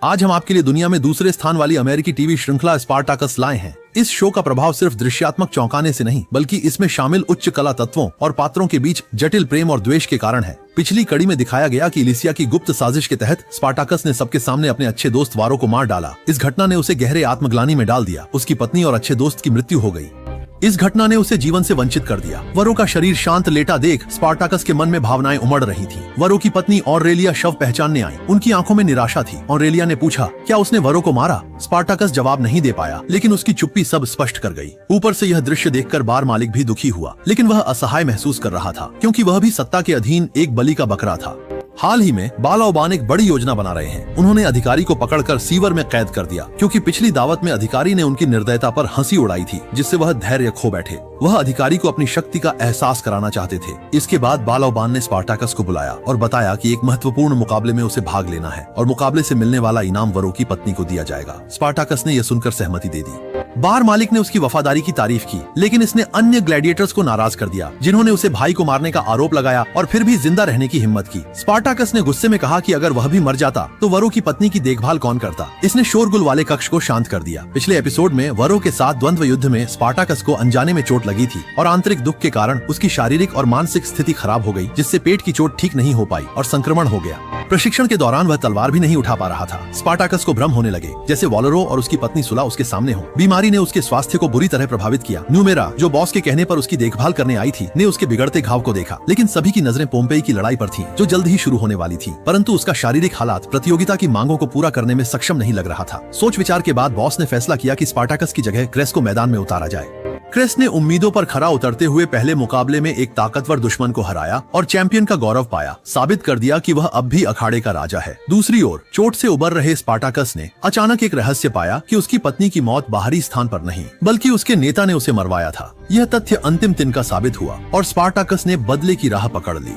आज हम आपके लिए दुनिया में दूसरे स्थान वाली अमेरिकी टीवी श्रृंखला स्पार्टाकस लाए हैं। इस शो का प्रभाव सिर्फ दृश्यात्मक चौंकाने से नहीं, बल्कि इसमें शामिल उच्च कला तत्वों और पात्रों के बीच जटिल प्रेम और द्वेष के कारण है। पिछली कड़ी में दिखाया गया कि इलिसिया की गुप्त साजिश के तहत स्पार्टाकस ने सबके सामने अपने अच्छे दोस्त वारो को मार डाला। इस घटना ने उसे गहरे आत्मग्लानि में डाल दिया। उसकी पत्नी और अच्छे दोस्त की मृत्यु हो गई। इस घटना ने उसे जीवन से वंचित कर दिया। वरो का शरीर शांत लेटा देख स्पार्टाकस के मन में भावनाएं उमड़ रही थी। वरो की पत्नी ऑरेलिया शव पहचानने आई। उनकी आंखों में निराशा थी। ऑरेलिया ने पूछा, क्या उसने वरो को मारा? स्पार्टाकस जवाब नहीं दे पाया, लेकिन उसकी चुप्पी सब स्पष्ट कर गई। ऊपर से यह दृश्य देखकर बार मालिक भी दुखी हुआ, लेकिन वह असहाय महसूस कर रहा था, क्योंकि वह भी सत्ता के अधीन एक बलि का बकरा था। हाल ही में बालाओबान एक बड़ी योजना बना रहे हैं। उन्होंने अधिकारी को पकड़कर सीवर में कैद कर दिया, क्योंकि पिछली दावत में अधिकारी ने उनकी निर्दयता पर हंसी उड़ाई थी, जिससे वह धैर्य खो बैठे। वह अधिकारी को अपनी शक्ति का एहसास कराना चाहते थे। इसके बाद बालाओबान ने स्पार्टाकस को बुलाया और बताया कि एक महत्वपूर्ण मुकाबले में उसे भाग लेना है और मुकाबले से मिलने वाला इनाम वरो की पत्नी को दिया जाएगा। स्पार्टाकस ने यह सुनकर सहमति दे दी। बार मालिक ने उसकी वफादारी की तारीफ की, लेकिन इसने अन्य ग्लैडिएटर्स को नाराज कर दिया, जिन्होंने उसे भाई को मारने का आरोप लगाया और फिर भी जिंदा रहने की हिम्मत की। स्पार्टाकस ने गुस्से में कहा कि अगर वह भी मर जाता तो वरो की पत्नी की देखभाल कौन करता। इसने शोरगुल वाले कक्ष को शांत कर दिया। पिछले एपिसोड में वरो के साथ द्वंद्व युद्ध में स्पार्टाकस को अनजाने में चोट लगी थी और आंतरिक दुख के कारण उसकी शारीरिक और मानसिक स्थिति खराब हो गई, जिससे पेट की चोट ठीक नहीं हो पाई और संक्रमण हो गया। प्रशिक्षण के दौरान वह तलवार भी नहीं उठा पा रहा था। स्पार्टाकस को भ्रम होने लगे, जैसे वॉलरो और उसकी पत्नी सुला उसके सामने हो। बीमारी ने उसके स्वास्थ्य को बुरी तरह प्रभावित किया। न्यूमेरा, जो बॉस के कहने पर उसकी देखभाल करने आई थी, ने उसके बिगड़ते घाव को देखा, लेकिन सभी की नजरें पोम्पेई की लड़ाई पर थीं, जो जल्द ही शुरू होने वाली थी। परंतु उसका शारीरिक हालात प्रतियोगिता की मांगों को पूरा करने में सक्षम नहीं लग रहा था। सोच विचार के बाद बॉस ने फैसला किया कि स्पार्टाकस की जगह क्रेस को मैदान में उतारा जाए। क्रेस ने उम्मीदों पर खरा उतरते हुए पहले मुकाबले में एक ताकतवर दुश्मन को हराया और चैंपियन का गौरव पाया, साबित कर दिया कि वह अब भी अखाड़े का राजा है। दूसरी ओर चोट से उबर रहे स्पार्टाकस ने अचानक एक रहस्य पाया कि उसकी पत्नी की मौत बाहरी स्थान पर नहीं, बल्कि उसके नेता ने उसे मरवाया था। यह तथ्य अंतिम तिनका साबित हुआ और स्पार्टाकस ने बदले की राह पकड़ ली।